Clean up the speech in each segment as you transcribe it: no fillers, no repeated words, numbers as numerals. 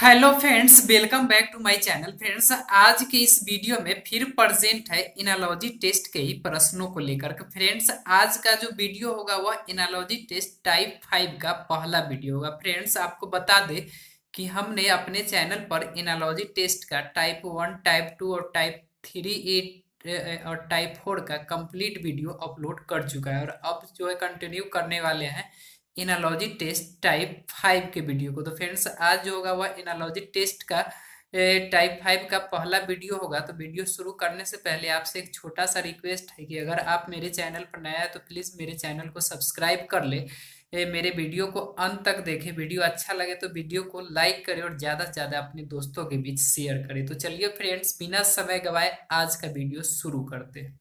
Hello friends, welcome back to my channel. Friends, आज के इस वीडियो में फिर प्रेजेंट है इनालॉजी टेस्ट के ही प्रश्नों को लेकर के। फ्रेंड्स, आज का जो वीडियो होगा वह इनालॉजी टेस्ट टाइप 5 का पहला वीडियो होगा। फ्रेंड्स, आपको बता दें कि हमने अपने चैनल पर इनालॉजी टेस्ट का टाइप 1, टाइप 2 और टाइप 3 और टाइप 4 का कंप्लीट वीडियो अपलोड कर चुका है, और अब जो है कंटिन्यू करने वाले हैं इनालॉजी टेस्ट टाइप 5 के वीडियो को। तो फ्रेंड्स, आज जो होगा वह इनालॉजी टेस्ट का टाइप 5 का पहला वीडियो होगा। तो वीडियो शुरू करने से पहले आपसे एक छोटा सा रिक्वेस्ट है कि अगर आप मेरे चैनल पर नया है तो प्लीज़ मेरे चैनल को सब्सक्राइब कर ले। मेरे वीडियो को अंत तक देखें। वीडियो अच्छा लगे तो वीडियो को लाइक करें और ज़्यादा से ज़्यादा अपने दोस्तों के बीच शेयर करें। तो चलिए फ्रेंड्स, बिना समय गवाए आज का वीडियो शुरू करते हैं।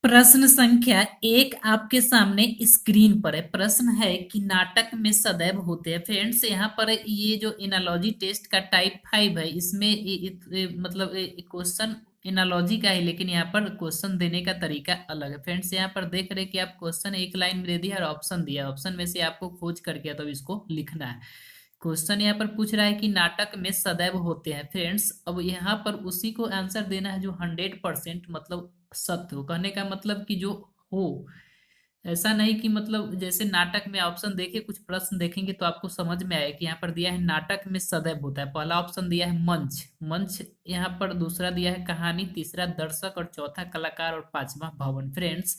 प्रश्न संख्या 1 आपके सामने स्क्रीन पर है। प्रश्न है कि नाटक में सदैव होते हैं। फ्रेंड्स, यहाँ पर ये जो इनालॉजी टेस्ट का टाइप 5 है, इसमें मतलब क्वेश्चन इनालॉजी का है, लेकिन यहाँ पर क्वेश्चन देने का तरीका अलग है। फ्रेंड्स, यहाँ पर देख रहे हैं कि आप क्वेश्चन एक लाइन में दे दिया और ऑप्शन दिया, ऑप्शन में से आपको खोज करके तब इसको लिखना है। क्वेश्चन यहाँ पर पूछ रहा है कि नाटक में सदैव होते हैं। फ्रेंड्स, अब यहाँ पर उसी को आंसर देना है जो 100% मतलब सत्य हो। कहने का मतलब कि जो हो, ऐसा नहीं कि मतलब जैसे नाटक में ऑप्शन देखे, कुछ प्रश्न देखेंगे तो आपको समझ में आए कि यहाँ पर दिया है नाटक में सदैव होता है। पहला ऑप्शन दिया है मंच, मंच यहाँ पर, दूसरा दिया है कहानी, तीसरा दर्शक और चौथा कलाकार और पांचवा भवन। फ्रेंड्स,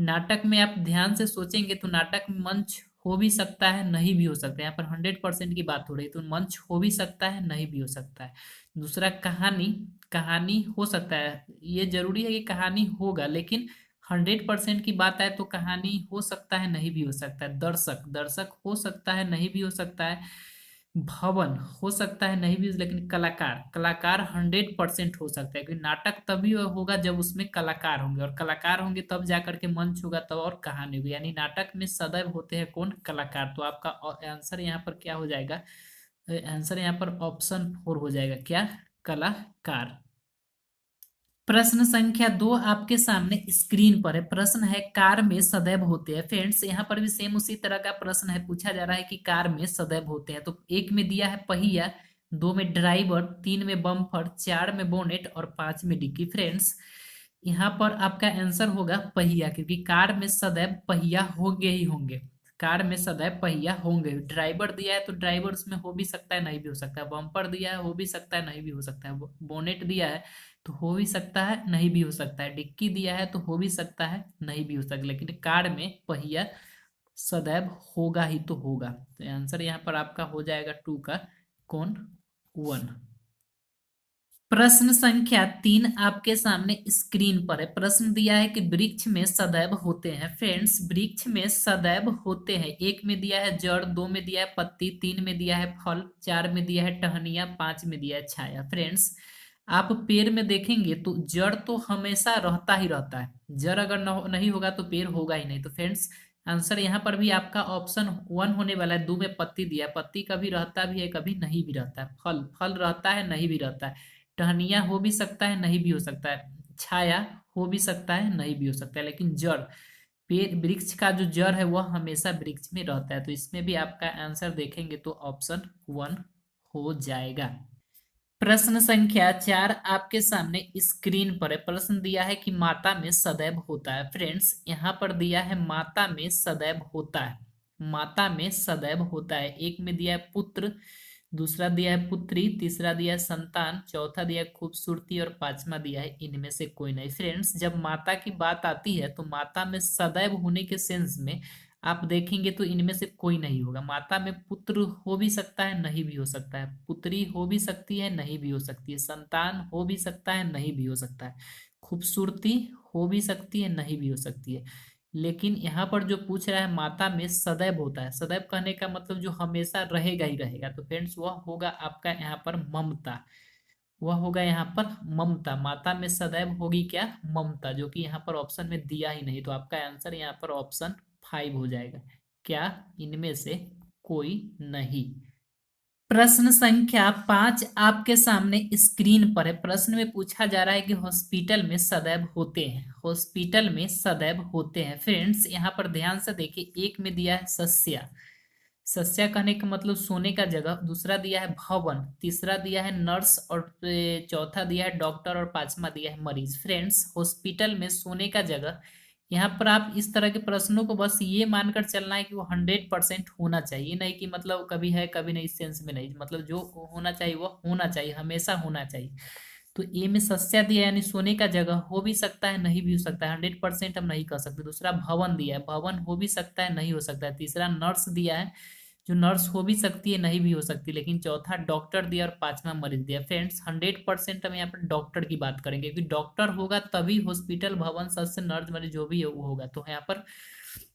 नाटक में आप ध्यान से सोचेंगे तो नाटक में मंच हो भी सकता है, नहीं भी हो सकता है। यहाँ पर 100% की बात हो रही है, तो मंच हो भी सकता है, नहीं भी हो सकता है। दूसरा कहानी, कहानी हो सकता है, ये जरूरी है कि कहानी होगा, लेकिन 100% की बात आए तो कहानी हो सकता है, नहीं भी हो सकता है। दर्शक, दर्शक हो सकता है, नहीं भी हो सकता है। भवन हो सकता है, नहीं भी, लेकिन कलाकार, कलाकार 100% हो सकता है, क्योंकि नाटक तभी होगा जब उसमें कलाकार होंगे, और कलाकार होंगे तब जाकर के मंच होगा, तब और कहानी होगी। यानी नाटक में सदैव होते हैं कौन? कलाकार। तो आपका आंसर यहाँ पर क्या हो जाएगा? आंसर यहाँ पर ऑप्शन 4 हो जाएगा। क्या? कलाकार। प्रश्न संख्या 2 आपके सामने स्क्रीन पर है। प्रश्न है कार में सदैव होते हैं। फ्रेंड्स, यहाँ पर भी सेम उसी तरह का प्रश्न है, पूछा जा रहा है कि कार में सदैव होते हैं। तो एक में दिया है पहिया, दो में ड्राइवर, तीन में बम्पर, चार में बोनेट और पांच में डिक्की। फ्रेंड्स, यहाँ पर आपका आंसर होगा पहिया, क्योंकि कार में सदैव पहिया होंगे ही होंगे। कार में सदैव पहिया होंगे। ड्राइवर दिया है तो ड्राइवर उसमें हो भी सकता है, नहीं भी हो सकता है। बम्पर दिया है, हो भी सकता है, नहीं भी हो सकता है। बोनेट दिया है तो हो भी सकता है, नहीं भी हो सकता है। डिक्की दिया है तो हो भी सकता है, नहीं भी हो सकता, लेकिन कार में पहिया सदैव होगा ही तो होगा। तो आंसर यहाँ पर आपका हो जाएगा 2 का कौन? 1। प्रश्न संख्या 3 आपके सामने स्क्रीन पर है। प्रश्न दिया है कि वृक्ष में सदैव होते हैं। फ्रेंड्स, वृक्ष में सदैव होते हैं। एक में दिया है जड़, दो में दिया है पत्ती, तीन में दिया है फल, चार में दिया है टहनियाँ, पांच में दिया है छाया। फ्रेंड्स, आप पेड़ में देखेंगे तो जड़ तो हमेशा रहता ही रहता है। जड़ अगर नहीं होगा तो पेड़ होगा ही नहीं। तो फ्रेंड्स, आंसर यहाँ पर भी आपका ऑप्शन 1 होने वाला है। दो में पत्ती दिया है, पत्ती कभी रहता भी है, कभी नहीं भी रहता है। फल, फल रहता है, नहीं भी रहता है। टहनिया हो भी सकता है, नहीं भी हो सकता है। छाया हो भी सकता है, नहीं भी हो सकता है। लेकिन जड़, पेड़ वृक्ष का जो जड़ है वह हमेशा वृक्ष में रहता है। तो इसमें भी आपका आंसर देखेंगे तो ऑप्शन 1 हो जाएगा। प्रश्न संख्या 4 आपके सामने स्क्रीन पर है। प्रश्न दिया है कि माता में सदैव होता है। फ्रेंड्स, यहाँ पर दिया है माता में सदैव होता है। माता में सदैव होता है। एक में दिया है पुत्र, दूसरा दिया है पुत्री, तीसरा दिया है संतान, चौथा दिया है खूबसूरती और पांचवा दिया है इनमें से कोई नहीं। फ्रेंड्स, जब माता की बात आती है तो माता में सदैव होने के सेंस में आप देखेंगे तो इनमें से कोई नहीं होगा। माता में पुत्र हो भी सकता है, नहीं भी हो सकता है। पुत्री हो भी सकती है, नहीं भी हो सकती है। संतान हो भी सकता है, नहीं भी हो सकता है। खूबसूरती हो भी सकती है, नहीं भी हो सकती है। लेकिन यहाँ पर जो पूछ रहा है माता में सदैव होता है, सदैव कहने का मतलब जो हमेशा रहेगा ही रहेगा। तो फ्रेंड्स, वह होगा आपका यहाँ पर ममता। वह होगा यहाँ पर ममता। माता में सदैव होगी क्या? ममता, जो कि यहाँ पर ऑप्शन में दिया ही नहीं। तो आपका आंसर यहाँ पर ऑप्शन 5 हो जाएगा। क्या? इनमें से कोई नहीं। प्रश्न संख्या 5 आपके सामने स्क्रीन पर है। प्रश्न में पूछा जा रहा है कि हॉस्पिटल में सदैव होते हैं, हॉस्पिटल में सदैव होते हैं। फ्रेंड्स यहाँ पर ध्यान से देखिए, एक में दिया है सस्या, सस्या कहने का मतलब सोने का जगह, दूसरा दिया है भवन, तीसरा दिया है नर्स और चौथा दिया है डॉक्टर और पांचवा दिया है मरीज। फ्रेंड्स हॉस्पिटल में सोने का जगह, यहाँ पर आप इस तरह के प्रश्नों को बस ये मानकर चलना है कि वो 100% होना चाहिए, नहीं कि मतलब कभी है कभी नहीं, इस सेंस में नहीं, मतलब जो होना चाहिए वो होना चाहिए, हमेशा होना चाहिए। तो ए में सस्या दिया यानी सोने का जगह, हो भी सकता है नहीं भी हो सकता है, 100% हम नहीं कह सकते। दूसरा भवन दिया है, भवन हो भी सकता है नहीं हो सकता है। तीसरा नर्स दिया है, जो नर्स हो भी सकती है नहीं भी हो सकती। लेकिन चौथा डॉक्टर दिया और पांचवा मरीज दिया। फ्रेंड्स 100% हम यहाँ पर डॉक्टर की बात करेंगे, क्योंकि डॉक्टर होगा तभी हॉस्पिटल भवन सदस्य नर्स मरीज जो भी है वो होगा। तो यहाँ पर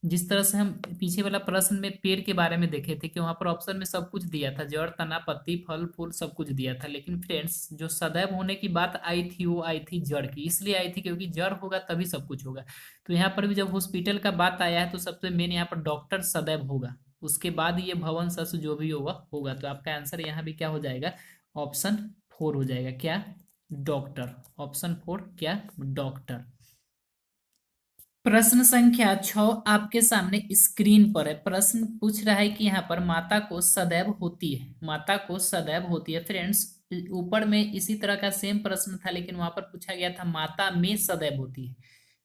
जिस तरह से हम पीछे वाला प्रश्न में पेड़ के बारे में देखे थे कि वहां पर ऑप्शन में सब कुछ दिया था, जड़ तना पत्ती फल फूल सब कुछ दिया था, लेकिन फ्रेंड्स जो सदैव होने की बात आई थी वो आई थी जड़ की, इसलिए आई थी क्योंकि जड़ होगा तभी सब कुछ होगा। तो यहाँ पर भी जब हॉस्पिटल का बात आया है तो सबसे मेन यहाँ पर डॉक्टर सदैव होगा, उसके बाद ये भवन सस जो भी होगा होगा। तो आपका आंसर यहाँ भी क्या हो जाएगा, ऑप्शन 4 हो जाएगा, क्या, डॉक्टर। ऑप्शन 4 क्या, डॉक्टर। प्रश्न संख्या 6 आपके सामने स्क्रीन पर है। प्रश्न पूछ रहा है कि यहाँ पर माता को सदैव होती है, माता को सदैव होती है। फ्रेंड्स ऊपर में इसी तरह का सेम प्रश्न था, लेकिन वहां पर पूछा गया था माता में सदैव होती है,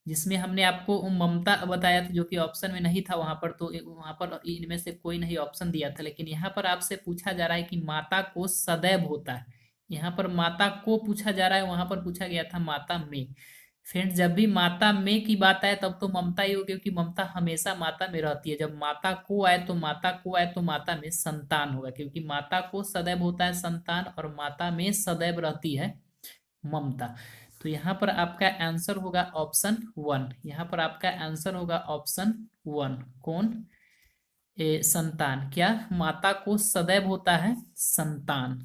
जिसमें हमने आपको ममता बताया था जो कि ऑप्शन में नहीं था वहां पर। तो वहां पर इनमें से कोई नहीं ऑप्शन दिया था, लेकिन यहाँ पर आपसे पूछा जा रहा है कि माता को सदैव होता है। यहाँ पर माता को पूछा जा रहा है, वहां पर पूछा गया था माता में। फ्रेंड्स जब भी माता में की बात आए तब तो ममता ही होगी, क्योंकि ममता हमेशा माता में रहती है। जब माता को आए तो माता को आए तो माता में संतान होगा, क्योंकि माता को सदैव होता है संतान और माता में सदैव रहती है ममता। तो यहाँ पर आपका आंसर होगा ऑप्शन 1, यहाँ पर आपका आंसर होगा ऑप्शन 1, कौन, संतान। क्या, माता को सदैव होता है संतान।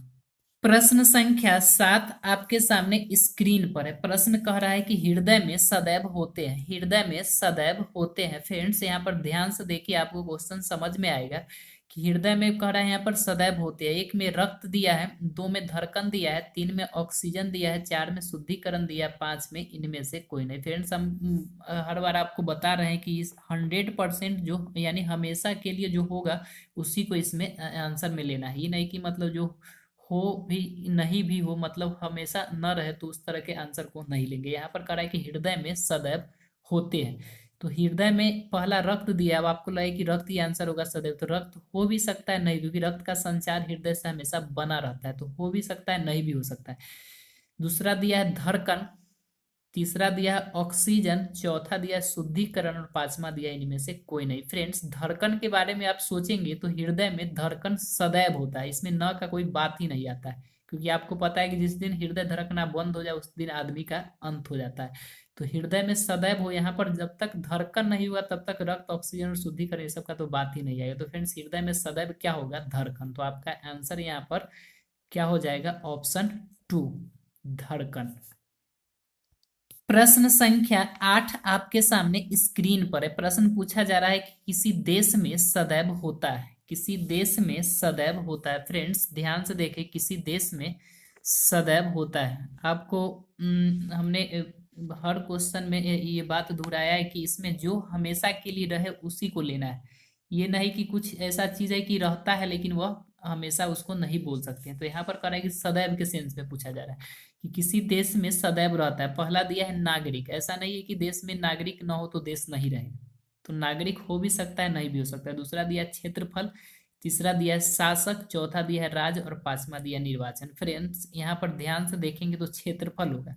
प्रश्न संख्या 7 आपके सामने स्क्रीन पर है। प्रश्न कह रहा है कि हृदय में सदैव होते हैं, हृदय में सदैव होते हैं। फ्रेंड्स यहाँ पर ध्यान से देखिए, आपको क्वेश्चन समझ में आएगा कि हृदय में कह रहा है यहाँ पर सदैव होते हैं। एक में रक्त दिया है, दो में धड़कन दिया है, तीन में ऑक्सीजन दिया है, चार में शुद्धिकरण दिया है, पांच में इनमें से कोई नहीं। फ्रेंड्स हम हर बार आपको बता रहे हैं कि इस 100% जो यानी हमेशा के लिए जो होगा उसी को इसमें आंसर में लेना है, ये नहीं कि मतलब जो हो भी नहीं भी हो, मतलब हमेशा न रहे तो उस तरह के आंसर को नहीं लेंगे। यहाँ पर कह रहा है कि हृदय में सदैव होते हैं, तो हृदय में पहला रक्त दिया, अब आपको लगे कि रक्त ही आंसर होगा सदैव, तो रक्त हो भी सकता है नहीं, क्योंकि रक्त का संचार हृदय से हमेशा बना रहता है, तो हो भी सकता है नहीं भी हो सकता है। दूसरा दिया है धड़कन, तीसरा दिया है ऑक्सीजन, चौथा दिया है शुद्धिकरण और पांचवा दिया है इनमें से कोई नहीं। फ्रेंड्स धड़कन के बारे में आप सोचेंगे तो हृदय में धड़कन सदैव होता है, इसमें न का कोई बात ही नहीं आता है, क्योंकि आपको पता है कि जिस दिन हृदय धड़कना बंद हो जाए उस दिन आदमी का अंत हो जाता है। तो हृदय में सदैव हो, यहाँ पर जब तक धड़कन नहीं हुआ तब तक रक्त ऑक्सीजन और शुद्धिकरण ये सब का तो बात ही नहीं आएगा। तो फ्रेंड्स हृदय में सदैव क्या होगा, धड़कन। तो आपका आंसर यहाँ पर क्या हो जाएगा, ऑप्शन 2, धड़कन। प्रश्न संख्या 8 आपके सामने स्क्रीन पर है। प्रश्न पूछा जा रहा है कि किसी देश में सदैव होता है, किसी देश में सदैव होता है। फ्रेंड्स ध्यान से देखें, किसी देश में सदैव होता है। आपको हमने हर क्वेश्चन में ये बात दोहराया है कि इसमें जो हमेशा के लिए रहे उसी को लेना है, ये नहीं कि कुछ ऐसा चीज है कि रहता है लेकिन वह हमेशा उसको नहीं बोल सकते हैं। तो यहाँ पर कह रहा है कि सदैव के सेंस में पूछा जा रहा है कि किसी देश में सदैव रहता है। पहला दिया है नागरिक, ऐसा नहीं है कि देश में नागरिक न हो तो देश नहीं रहेगा, तो नागरिक हो भी सकता है नहीं भी हो सकता है। दूसरा दिया है क्षेत्रफल, तीसरा दिया है शासक, चौथा दिया है राज्य और पांचवा दिया है निर्वाचन। फ्रेंड्स यहाँ पर ध्यान से देखेंगे तो क्षेत्रफल होगा।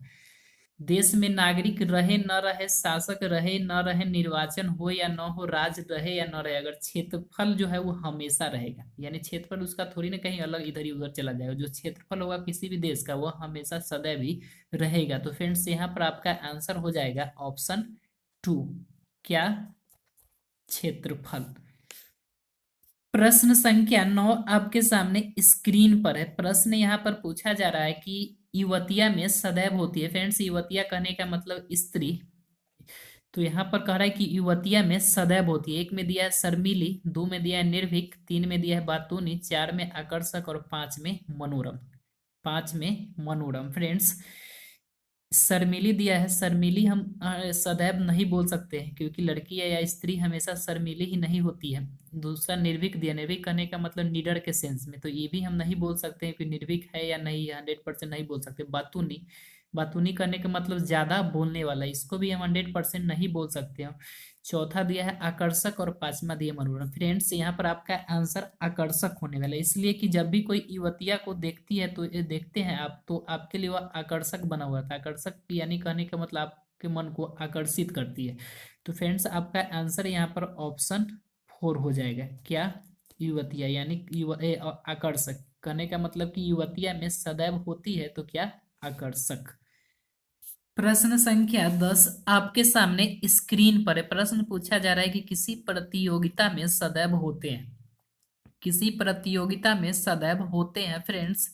देश में नागरिक रहे न रहे, शासक रहे न रहे, निर्वाचन हो या न हो, राज्य रहे या न रहे, अगर क्षेत्रफल जो है वो हमेशा रहेगा, यानी क्षेत्रफल उसका थोड़ी ना कहीं अलग इधर ही उधर चला जाएगा। जो क्षेत्रफल होगा किसी भी देश का वह हमेशा सदैव ही रहेगा। तो फ्रेंड्स यहाँ पर आपका आंसर हो जाएगा ऑप्शन 2, क्या, क्षेत्रफल। प्रश्न संख्या 9 आपके सामने स्क्रीन पर है। प्रश्न यहाँ पर पूछा जा रहा है कि युवतिया में सदैव होती है। फ्रेंड्स युवतिया कहने का मतलब स्त्री, तो यहाँ पर कह रहा है कि युवतिया में सदैव होती है। एक में दिया है शर्मिली, दो में दिया है निर्भीक, तीन में दिया है बातूनी, चार में आकर्षक और पांच में मनोरम। पांच में मनोरम। फ्रेंड्स, शर्मीली दिया है। शर्मीली हम सदैव नहीं बोल सकते हैं, क्योंकि लड़की है या स्त्री हमेशा शर्मीली ही नहीं होती है। दूसरा निर्भीक दिया। निर्भीक कहने का मतलब निडर के सेंस में, तो ये भी हम नहीं बोल सकते हैं कि निर्भीक है या नहीं है, 100% नहीं बोल सकते। बातूनी, बातूनी करने का मतलब ज्यादा बोलने वाला, इसको भी हम 100% नहीं बोल सकते हैं। चौथा दिया है आकर्षक और पांचवा दिया मनोरम। फ्रेंड्स, यहाँ पर आपका आंसर आकर्षक होने वाला है, इसलिए कि जब भी कोई युवतिया को देखती है तो ये देखते हैं आप, तो आपके लिए वह आकर्षक बना हुआ था। आकर्षक यानी कहने का मतलब आपके मन को आकर्षित करती है। तो फ्रेंड्स, आपका आंसर यहाँ पर ऑप्शन 4 हो जाएगा। क्या? युवतिया यानी आकर्षक। कहने का मतलब कि युवतिया में सदैव होती है, तो क्या? आकर्षक। प्रश्न संख्या 10 आपके सामने स्क्रीन पर है। प्रश्न पूछा जा रहा है कि किसी प्रतियोगिता में सदैव होते हैं। किसी प्रतियोगिता में सदैव होते हैं। फ्रेंड्स,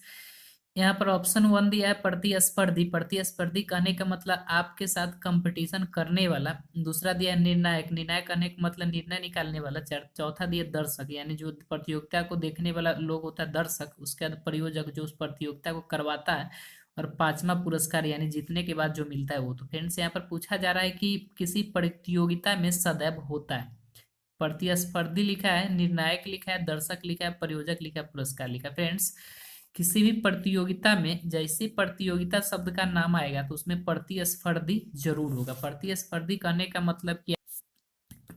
यहाँ पर ऑप्शन 1 दिया है प्रतिस्पर्धी। प्रतिस्पर्धी कहने का मतलब आपके साथ कंपटीशन करने वाला। दूसरा दिया है निर्णायक। निर्णायक कहने का मतलब निर्णय निकालने वाला। चौथा दिया दर्शक, यानी जो प्रतियोगिता को देखने वाला लोग होता है दर्शक। उसके बाद प्रयोजक, जो उस प्रतियोगिता को करवाता है। और पांचवा पुरस्कार, यानी जीतने के बाद जो मिलता है वो। तो फ्रेंड्स, यहाँ पर पूछा जा रहा है कि किसी प्रतियोगिता में सदैव होता है। प्रतिस्पर्धी लिखा है, निर्णायक लिखा है, दर्शक लिखा है, प्रयोजक लिखा है, पुरस्कार लिखा है। फ्रेंड्स, किसी भी प्रतियोगिता में जैसे प्रतियोगिता शब्द का नाम आएगा तो उसमें प्रतिस्पर्धी जरूर होगा। प्रतिस्पर्धी कहने का मतलब क्या?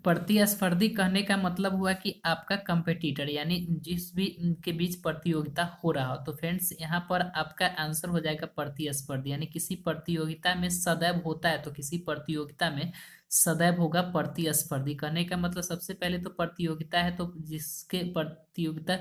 प्रतिस्पर्धी कहने का मतलब हुआ कि आपका कंपेटिटर, यानी जिस भी के बीच प्रतियोगिता हो रहा हो। तो फ्रेंड्स, यहाँ पर आपका आंसर हो जाएगा प्रतिस्पर्धी, यानी किसी प्रतियोगिता में सदैव होता है तो किसी प्रतियोगिता में सदैव होगा प्रतिस्पर्धी। कहने का मतलब सबसे पहले तो प्रतियोगिता है, तो जिसके प्रतियोगिता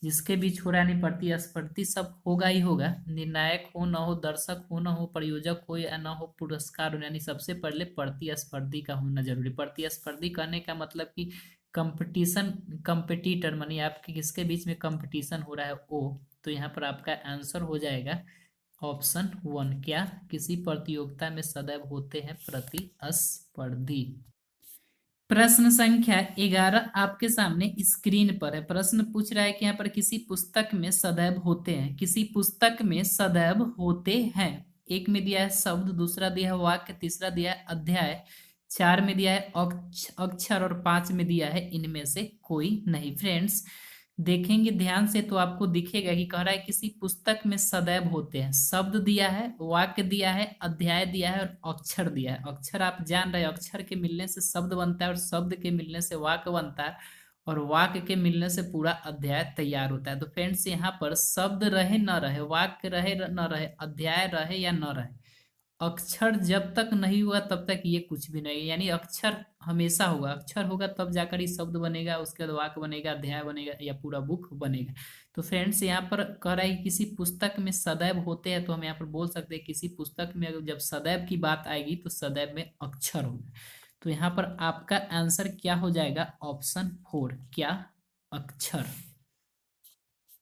जिसके बीच हो रहा है, यानी प्रतिस्पर्धी सब होगा ही होगा। निर्णायक हो ना हो, दर्शक हो ना हो, प्रयोजक हो या ना हो, पुरस्कार हो, यानी सबसे पहले प्रतिस्पर्धी का होना जरूरी। प्रतिस्पर्धी कहने का मतलब कि कंपटीशन, कंपटीटर, मानी आपके किसके बीच में कंपटीशन हो रहा है वो। तो यहाँ पर आपका आंसर हो जाएगा ऑप्शन 1। क्या? किसी प्रतियोगिता में सदैव होते हैं प्रतिस्पर्धी। प्रश्न संख्या 11 आपके सामने स्क्रीन पर है। प्रश्न पूछ रहा है कि यहाँ पर किसी पुस्तक में सदैव होते हैं। किसी पुस्तक में सदैव होते हैं। एक में दिया है शब्द, दूसरा दिया है वाक्य, तीसरा दिया है अध्याय, चार में दिया है अक्षर और पांच में दिया है इनमें से कोई नहीं। फ्रेंड्स, देखेंगे ध्यान से तो आपको दिखेगा कि कह रहा है किसी पुस्तक में सदैव होते हैं। शब्द दिया है, वाक्य दिया है, अध्याय दिया है और अक्षर दिया है। अक्षर आप जान रहे हैं, अक्षर के मिलने से शब्द बनता है और शब्द के मिलने से वाक्य बनता है और वाक्य के मिलने से पूरा अध्याय तैयार होता है। तो फ्रेंड्स, यहाँ पर शब्द रहे न रहे, वाक्य रहे न रहे, अध्याय रहे या न रहे, अक्षर जब तक नहीं हुआ तब तक ये कुछ भी नहीं, यानी अक्षर हमेशा होगा। अक्षर होगा तब जाकर ही शब्द बनेगा, उसके बाद वाक्य बनेगा, अध्याय बनेगा या पूरा बुक बनेगा। तो फ्रेंड्स, यहाँ पर कह रहा है कि किसी पुस्तक में सदैव होते हैं, तो हम यहाँ पर बोल सकते हैं किसी पुस्तक में अगर जब सदैव की बात आएगी तो सदैव में अक्षर होगा। तो यहाँ पर आपका आंसर क्या हो जाएगा? ऑप्शन 4। क्या? अक्षर।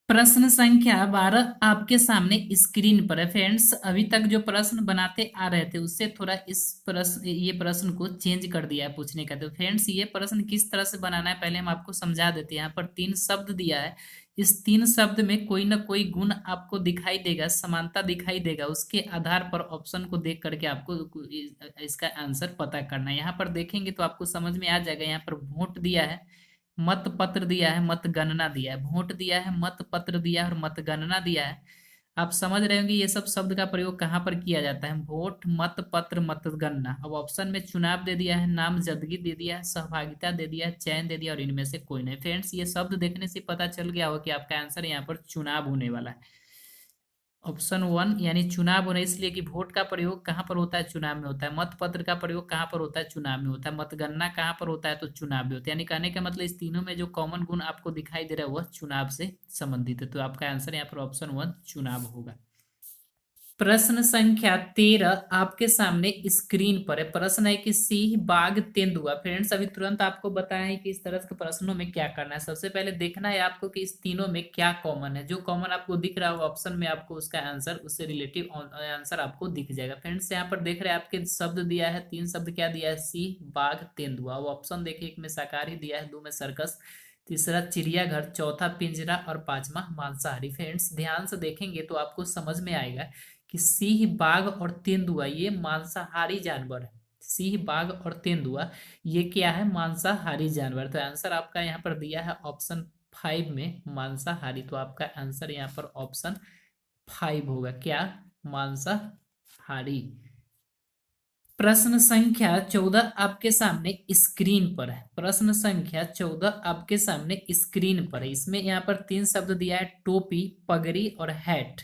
प्रश्न संख्या 12 आपके सामने स्क्रीन पर है। फ्रेंड्स, अभी तक जो प्रश्न बनाते आ रहे थे उससे थोड़ा इस प्रश्न ये प्रश्न को चेंज कर दिया है पूछने का। तो फ्रेंड्स, ये प्रश्न किस तरह से बनाना है पहले हम आपको समझा देते हैं। यहाँ पर 3 शब्द दिया है। इस 3 शब्द में कोई ना कोई गुण आपको दिखाई देगा, समानता दिखाई देगा। उसके आधार पर ऑप्शन को देख करके आपको इसका आंसर पता करना है। यहाँ पर देखेंगे तो आपको समझ में आ जाएगा। यहाँ पर वोट दिया है, मत पत्र दिया है, मत गणना दिया है। वोट दिया है, मत पत्र दिया है और मत गणना दिया है। आप समझ रहे होंगे ये सब शब्द का प्रयोग कहाँ पर किया जाता है। वोट, मत पत्र, मत गणना। अब ऑप्शन में चुनाव दे दिया है, नामजदगी दे दिया है, सहभागिता दे दिया है, चयन दे दिया और इनमें से कोई नहीं। फ्रेंड्स, ये शब्द देखने से पता चल गया हो कि आपका आंसर यहाँ पर चुनाव होने वाला है। ऑप्शन 1 यानी चुनाव होना, इसलिए कि वोट का प्रयोग कहाँ पर होता है? चुनाव में होता है। मत पत्र का प्रयोग कहाँ पर होता है? चुनाव में होता है। मतगणना कहाँ पर होता है? तो चुनाव में होता है। यानी कहने का मतलब इस तीनों में जो कॉमन गुण आपको दिखाई दे रहा है वह चुनाव से संबंधित है। तो आपका आंसर यहाँ पर ऑप्शन 1 चुनाव होगा। प्रश्न संख्या 13 आपके सामने स्क्रीन पर है। प्रश्न है कि सिंह बाघ तेंदुआ। फ्रेंड्स अभी तुरंत आपको बताया है कि इस तरह के प्रश्नों में क्या करना है। सबसे पहले देखना है आपको कि इस तीनों में क्या कॉमन है। जो कॉमन आपको दिख रहा है ऑप्शन में आपको उसका आंसर, उससे रिलेटिव आंसर आपको दिख जाएगा। फ्रेंड्स यहाँ पर देख रहे हैं आपके शब्द दिया है, 3 शब्द क्या दिया है, सिंह बाघ तेंदुआ। वो ऑप्शन देखिए, एक में शाकाहारी दिया है, 2 में सर्कस, तीसरा चिड़ियाघर, चौथा पिंजरा और पांचवा मांसाहारी। फ्रेंड्स ध्यान से देखेंगे तो आपको समझ में आएगा कि सिंह बाघ और तेंदुआ ये मांसाहारी जानवर है। सिंह बाघ और तेंदुआ ये क्या है, मांसाहारी जानवर। तो आंसर आपका यहाँ पर दिया है ऑप्शन 5 में मांसाहारी। तो आपका आंसर यहाँ पर ऑप्शन 5 होगा, क्या, मांसाहारी। प्रश्न संख्या 14 आपके सामने स्क्रीन पर है। प्रश्न संख्या 14 आपके सामने स्क्रीन पर है। इसमें यहाँ पर 3 शब्द दिया है, टोपी, पगड़ी और हैट।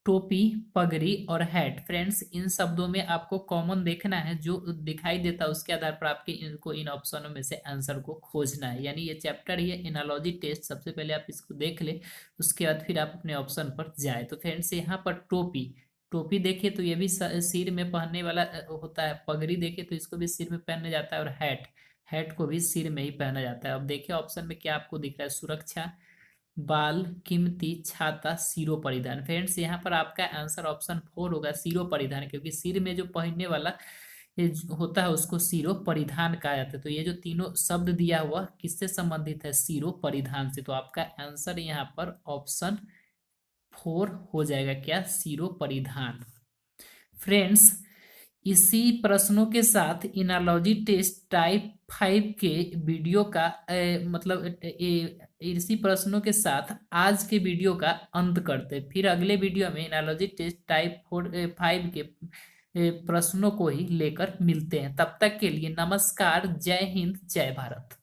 टोपी, पगड़ी और हैट। फ्रेंड्स इन शब्दों में आपको कॉमन देखना है, जो दिखाई देता है उसके आधार पर आपके इनको इन ऑप्शनों में से आंसर को खोजना है। यानी ये चैप्टर, ये एनालॉजी टेस्ट, सबसे पहले आप इसको देख ले, उसके बाद फिर आप अपने ऑप्शन पर जाए। तो फ्रेंड्स यहाँ पर टोपी, टोपी देखिए तो ये भी सिर में पहनने वाला होता है। पगड़ी देखिए तो इसको भी सिर में पहनने जाता है, और हैट, हैट को भी सिर में ही पहना जाता है। अब देखिए ऑप्शन में क्या आपको दिख रहा है, सुरक्षा, बाल, कीमती, छाता, सिरो परिधान। फ्रेंड्स यहाँ पर आपका आंसर ऑप्शन 4 होगा, सिरो परिधान, क्योंकि सिर में जो पहनने वाला ये जो होता है उसको सिरो परिधान कहा जाता है। तो ये जो तीनों शब्द दिया हुआ किससे संबंधित है, सिरो परिधान से। तो आपका आंसर यहाँ पर ऑप्शन 4 हो जाएगा, क्या, सिरो परिधान। फ्रेंड्स इसी प्रश्नों के साथ इनालॉजी टेस्ट टाइप 5 के वीडियो का मतलब इसी प्रश्नों के साथ आज के वीडियो का अंत करते हैं। फिर अगले वीडियो में इनालॉजी टेस्ट टाइप 5 के प्रश्नों को ही लेकर मिलते हैं। तब तक के लिए नमस्कार, जय हिंद, जय भारत।